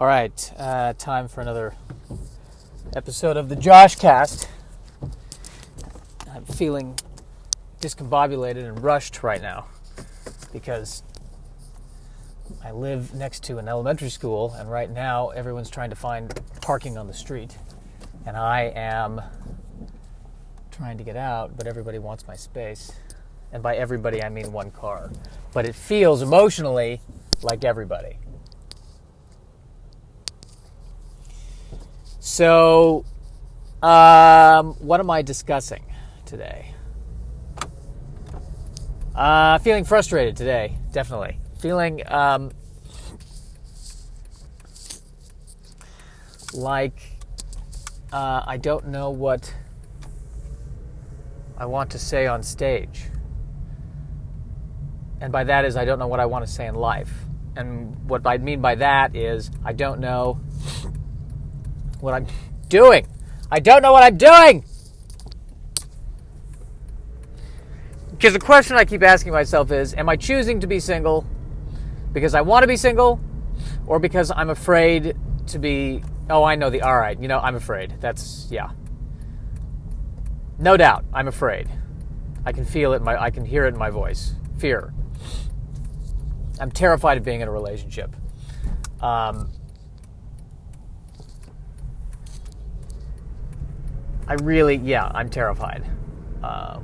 All right, time for another episode of the Josh Cast. I'm feeling discombobulated and rushed right now because I live next to an elementary school, and right now everyone's trying to find parking on the street, and I am trying to get out, but everybody wants my space. And by everybody, I mean one car. But it feels emotionally like everybody. So, what am I discussing today? Feeling frustrated today, definitely. Feeling like I don't know what I want to say on stage. And by that is I don't know what I want to say in life. And what I mean by that is I don't know what I'm doing. I don't know what I'm doing! Because the question I keep asking myself is, am I choosing to be single because I want to be single, or because I'm afraid to be, I'm afraid. No doubt, I'm afraid. I can feel it, I can hear it in my voice. Fear. I'm terrified of being in a relationship. I'm terrified.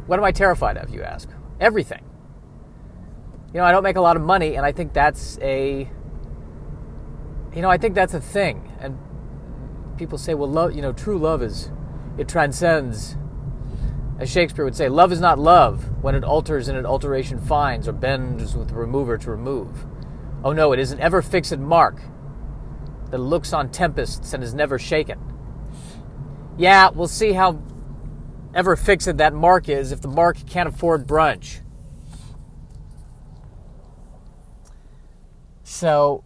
What am I terrified of, you ask? Everything. I don't make a lot of money, and I think that's a thing. And people say, well, love, true love it transcends. As Shakespeare would say, love is not love when it alters and an alteration finds, or bends with the remover to remove. Oh no, it is an ever-fixed mark that looks on tempests and is never shaken. Yeah, we'll see how ever-fixed that mark is if the mark can't afford brunch. So,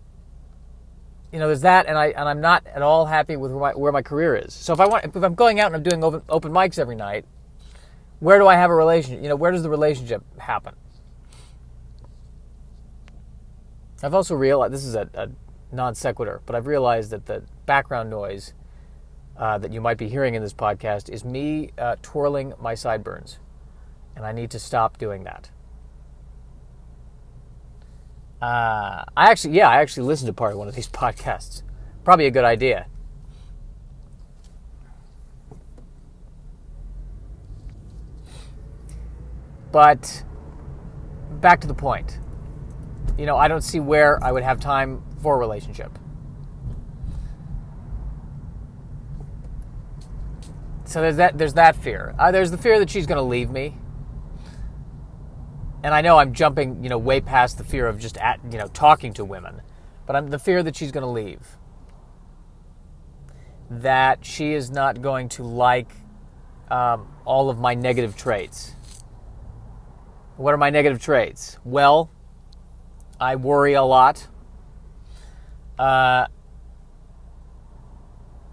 there's that, and I'm not at all happy with where my career is. So if I'm going out and I'm doing open mics every night, where do I have a relationship? Where does the relationship happen? I've also realized, this is a non sequitur, but I've realized that the background noise that you might be hearing in this podcast is me twirling my sideburns. And I need to stop doing that. I actually listened to part of one of these podcasts. Probably a good idea. But back to the point. I don't see where I would have time for a relationship. So there's that fear. There's the fear that she's going to leave me. And I know I'm jumping, way past the fear of just talking to women, but I'm the fear that she's going to leave. That she is not going to like all of my negative traits. What are my negative traits? Well, I worry a lot.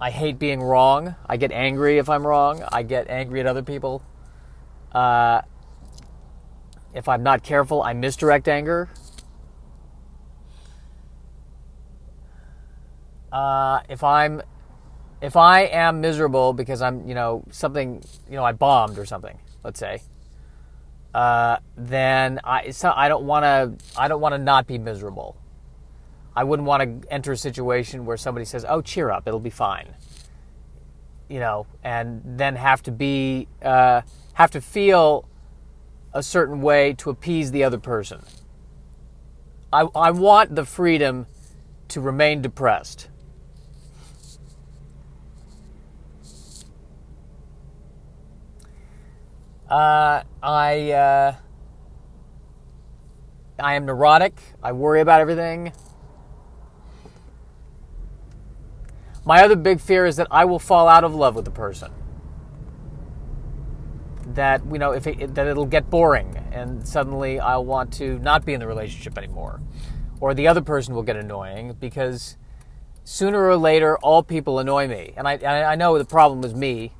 I hate being wrong. I get angry if I'm wrong. I get angry at other people. If I'm not careful, I misdirect anger. If I am miserable because I'm, I bombed or something, let's say, then I don't want to not be miserable. I wouldn't want to enter a situation where somebody says, "Oh, cheer up, it'll be fine," and then have to feel a certain way to appease the other person. I want the freedom to remain depressed. I am neurotic. I worry about everything. My other big fear is that I will fall out of love with the person. That, that it'll get boring and suddenly I'll want to not be in the relationship anymore. Or the other person will get annoying because sooner or later all people annoy me. And I know the problem is me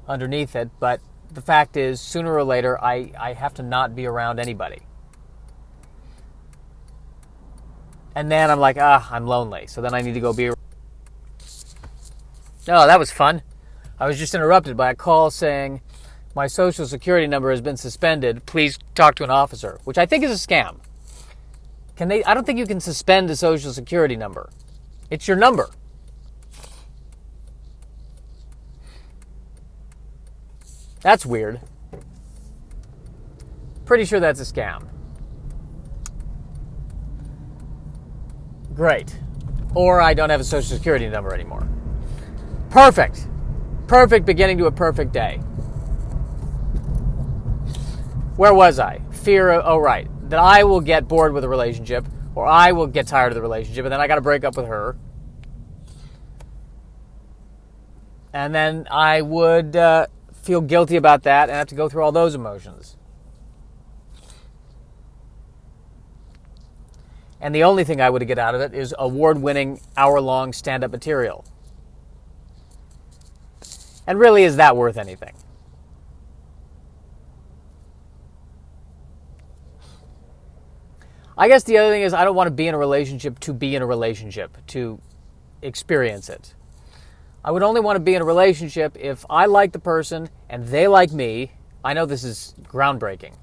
underneath it, but the fact is sooner or later I have to not be around anybody. And then I'm like, I'm lonely. So then I need to go be... Oh, that was fun. I was just interrupted by a call saying, my social security number has been suspended. Please talk to an officer, which I think is a scam. I don't think you can suspend a social security number. It's your number. That's weird. Pretty sure that's a scam. Great. Or I don't have a social security number anymore. Perfect. Perfect beginning to a perfect day. Where was I? Fear of, right, that I will get bored with a relationship, or I will get tired of the relationship, and then I got to break up with her. And then I would feel guilty about that and have to go through all those emotions. And the only thing I would get out of it is award-winning, hour-long stand-up material. And really, is that worth anything? I guess the other thing is I don't want to be in a relationship to be in a relationship, to experience it. I would only want to be in a relationship if I like the person and they like me. I know this is groundbreaking.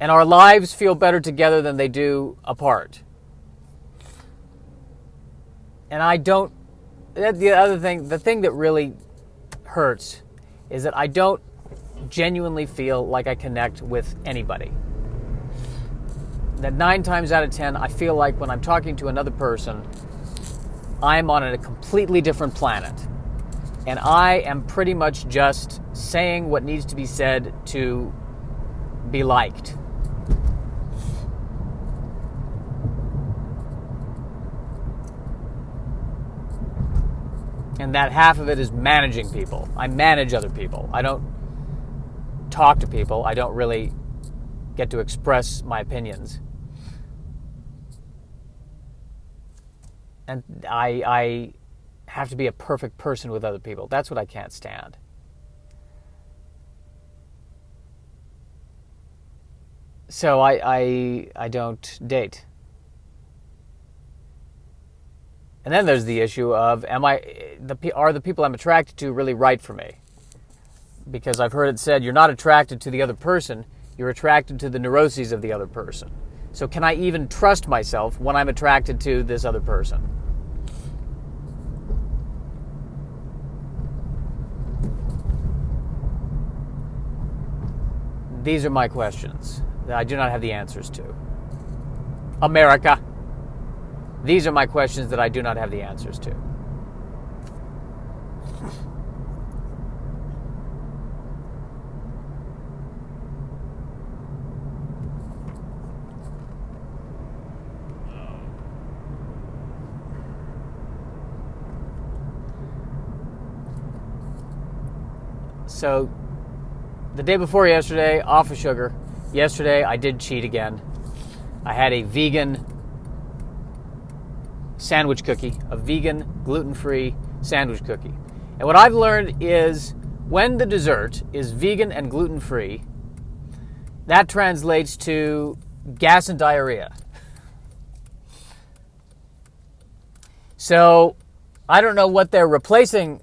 And our lives feel better together than they do apart. And I don't... The thing that really hurts is that I don't genuinely feel like I connect with anybody. That 9 times out of 10, I feel like when I'm talking to another person, I'm on a completely different planet. And I am pretty much just saying what needs to be said to be liked. And that half of it is managing people. I manage other people. I don't talk to people. I don't really get to express my opinions. And I have to be a perfect person with other people. That's what I can't stand. So I don't date. And then there's the issue of, are the people I'm attracted to really right for me? Because I've heard it said, you're not attracted to the other person, you're attracted to the neuroses of the other person. So can I even trust myself when I'm attracted to this other person? These are my questions that I do not have the answers to. America. These are my questions that I do not have the answers to. So, the day before yesterday, off of sugar. Yesterday, I did cheat again. I had a vegan sandwich cookie, a vegan, gluten-free sandwich cookie. And what I've learned is when the dessert is vegan and gluten-free, that translates to gas and diarrhea. So, I don't know what they're replacing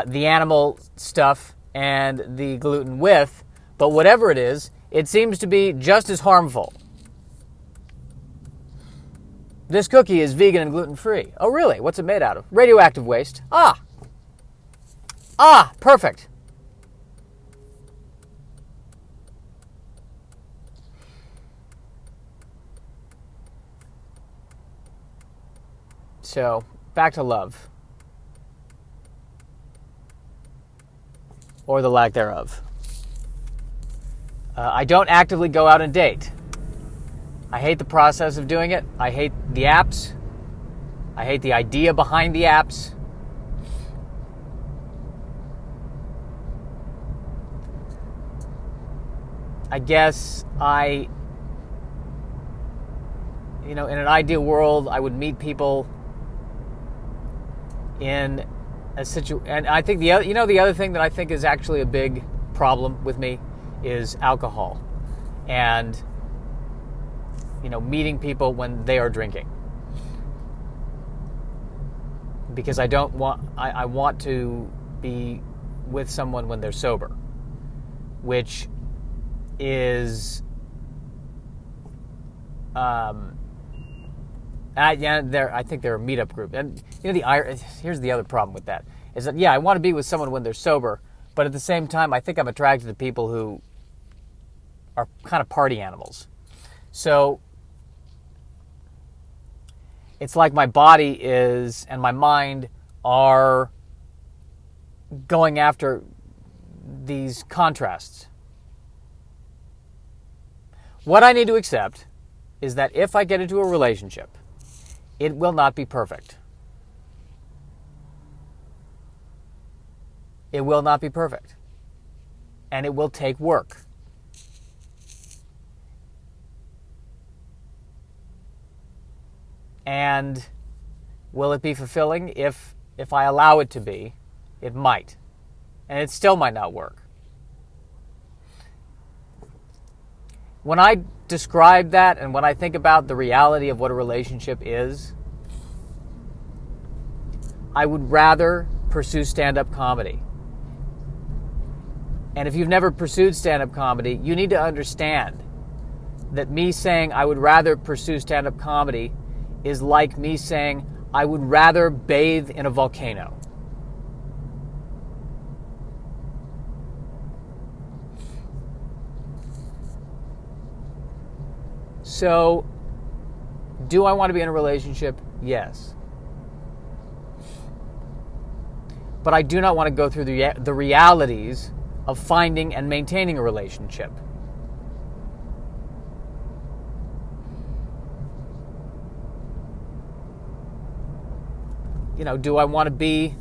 the animal stuff and the gluten with, but whatever it is, it seems to be just as harmful. This cookie is vegan and gluten-free. Oh, really? What's it made out of? Radioactive waste. Perfect. So, back to love. Or the lack thereof. I don't actively go out and date. I hate the process of doing it. I hate the apps. I hate the idea behind the apps. I guess in an ideal world, I would meet people in a situation. And I think the other thing that I think is actually a big problem with me is alcohol. And meeting people when they are drinking. Because I want to be with someone when they're sober, which is I think they're a meetup group. And here's the other problem with that is that I want to be with someone when they're sober, but at the same time I think I'm attracted to people who are kind of party animals. So it's like my body and my mind are going after these contrasts. What I need to accept is that if I get into a relationship, it will not be perfect. It will not be perfect. And it will take work. And will it be fulfilling? If I allow it to be, it might. And it still might not work. When I describe that and when I think about the reality of what a relationship is, I would rather pursue stand-up comedy. And if you've never pursued stand-up comedy, you need to understand that me saying I would rather pursue stand-up comedy is like me saying I would rather bathe in a volcano. So, do I want to be in a relationship? Yes. But I do not want to go through the realities of finding and maintaining a relationship. Do I want to be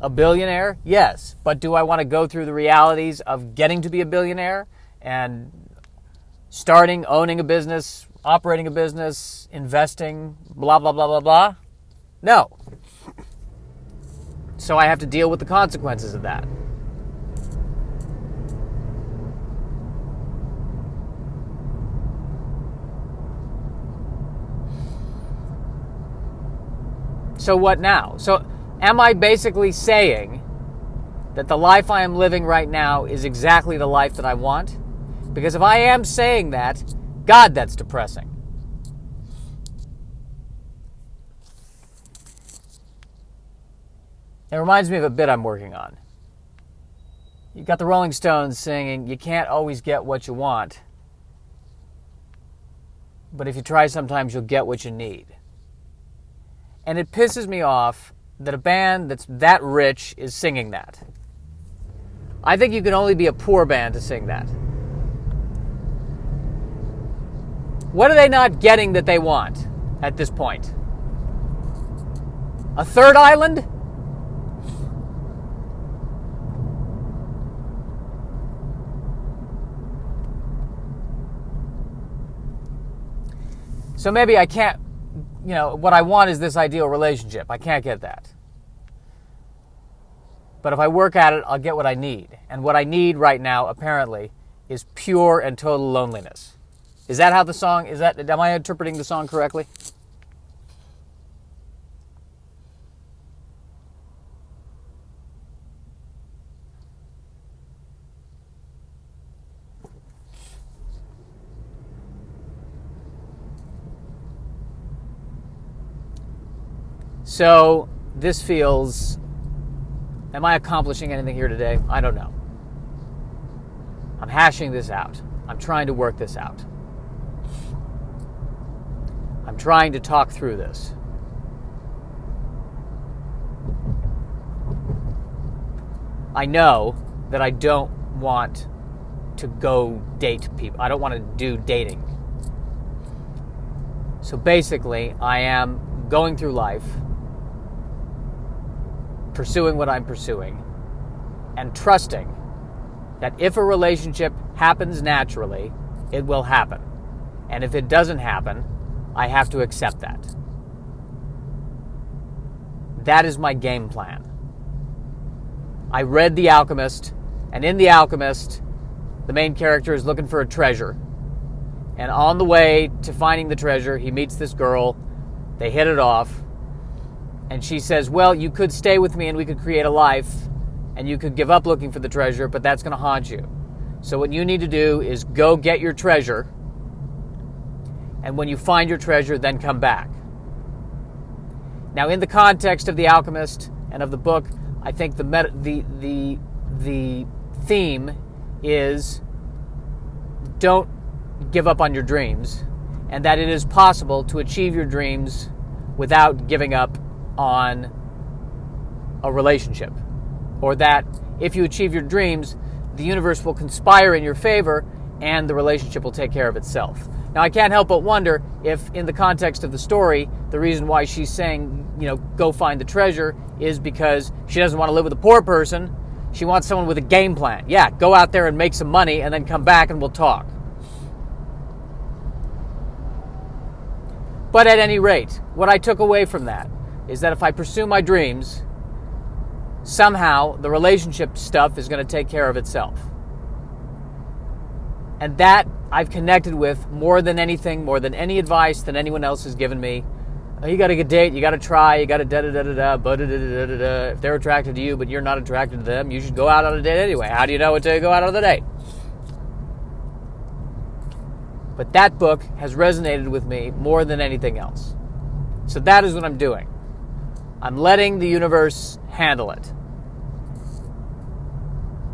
a billionaire? Yes. But do I want to go through the realities of getting to be a billionaire and starting, owning a business, operating a business, investing, blah, blah, blah, blah, blah? No. So I have to deal with the consequences of that. So what now? So am I basically saying that the life I am living right now is exactly the life that I want? Because if I am saying that, God, that's depressing. It reminds me of a bit I'm working on. You've got the Rolling Stones singing, you can't always get what you want, but if you try sometimes you'll get what you need. And it pisses me off that a band that's that rich is singing that. I think you can only be a poor band to sing that. What are they not getting that they want at this point? A third island? So maybe I can't, what I want is this ideal relationship. I can't get that. But if I work at it, I'll get what I need. And what I need right now, apparently, is pure and total loneliness. Is that how the song, am I interpreting the song correctly? So this feels, am I accomplishing anything here today? I don't know. I'm hashing this out. I'm trying to work this out. I'm trying to talk through this. I know that I don't want to go date people. I don't want to do dating. So basically, I am going through life, pursuing what I'm pursuing, and trusting that if a relationship happens naturally, it will happen. And if it doesn't happen, I have to accept that. That is my game plan. I read The Alchemist, and in The Alchemist, the main character is looking for a treasure. And on the way to finding the treasure, he meets this girl. They hit it off. And she says, well, you could stay with me and we could create a life. And you could give up looking for the treasure, but that's going to haunt you. So what you need to do is go get your treasure. And when you find your treasure, then come back. Now, in the context of The Alchemist and of the book, I think the theme is don't give up on your dreams, and that it is possible to achieve your dreams without giving up on a relationship. Or that if you achieve your dreams, the universe will conspire in your favor and the relationship will take care of itself. Now, I can't help but wonder if, in the context of the story, the reason why she's saying, go find the treasure is because she doesn't want to live with a poor person. She wants someone with a game plan. Yeah, go out there and make some money and then come back and we'll talk. But at any rate, what I took away from that is that if I pursue my dreams, somehow the relationship stuff is going to take care of itself. And that I've connected with more than anything, more than any advice that anyone else has given me. You got to get a date, you got to try, you got to da-da-da-da-da. If they're attracted to you but you're not attracted to them, you should go out on a date anyway. How do you know until you go out on the date? But that book has resonated with me more than anything else. So that is what I'm doing. I'm letting the universe handle it.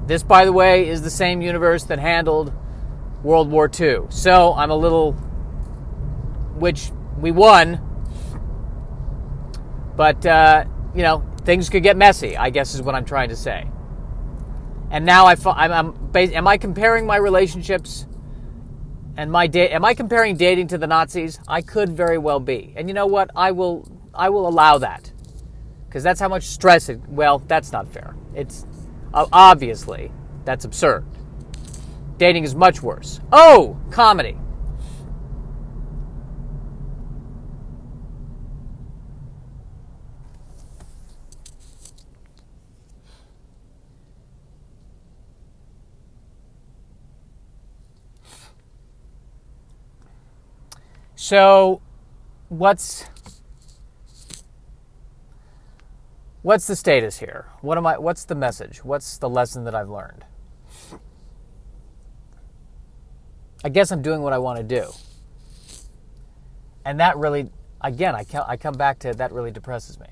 This, by the way, is the same universe that handled World War II. So I'm a little, which we won, but, things could get messy, I guess is what I'm trying to say. And now am I comparing my relationships and am I comparing dating to the Nazis? I could very well be. And you know what? I will allow that. Because that's how much stress that's not fair. It's obviously, that's absurd. Dating is much worse. Oh, comedy. So, what's the status here? What's the message? What's the lesson that I've learned? I guess I'm doing what I want to do. And that really, again, I come back to that really depresses me.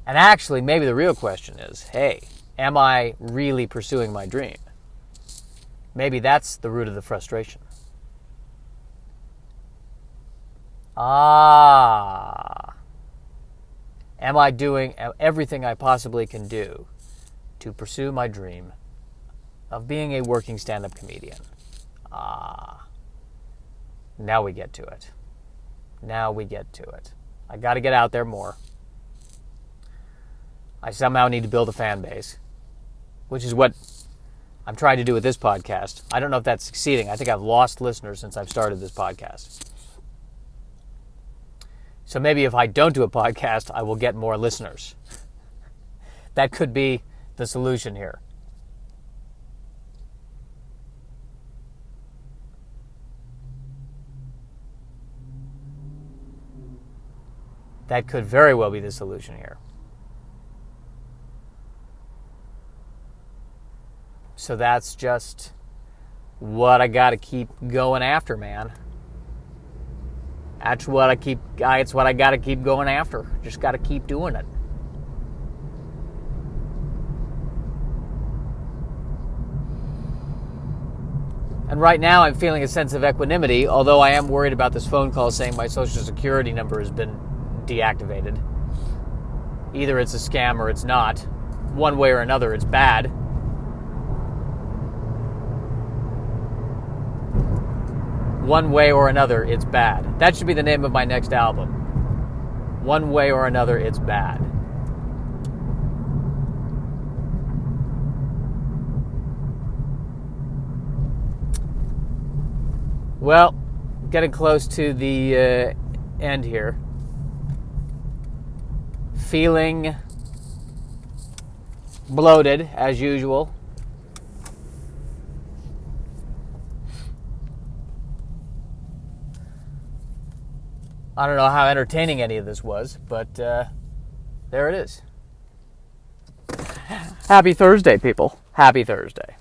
And actually, maybe the real question is, hey, am I really pursuing my dream? Maybe that's the root of the frustration. Am I doing everything I possibly can do to pursue my dream of being a working stand-up comedian? Now we get to it. I got to get out there more. I somehow need to build a fan base, which is what I'm trying to do with this podcast. I don't know if that's succeeding. I think I've lost listeners since I've started this podcast. So maybe if I don't do a podcast, I will get more listeners. That could be the solution here. That could very well be the solution here. So that's just what I got to keep going after, man. It's what I got to keep going after. Just got to keep doing it. And right now I'm feeling a sense of equanimity, although I am worried about this phone call saying my Social Security number has been deactivated. Either it's a scam or it's not. One way or another, it's bad. One way or another, it's bad. That should be the name of my next album. One way or another, it's bad. Well, getting close to the end here. Feeling bloated, as usual. I don't know how entertaining any of this was, but there it is. Happy Thursday, people. Happy Thursday.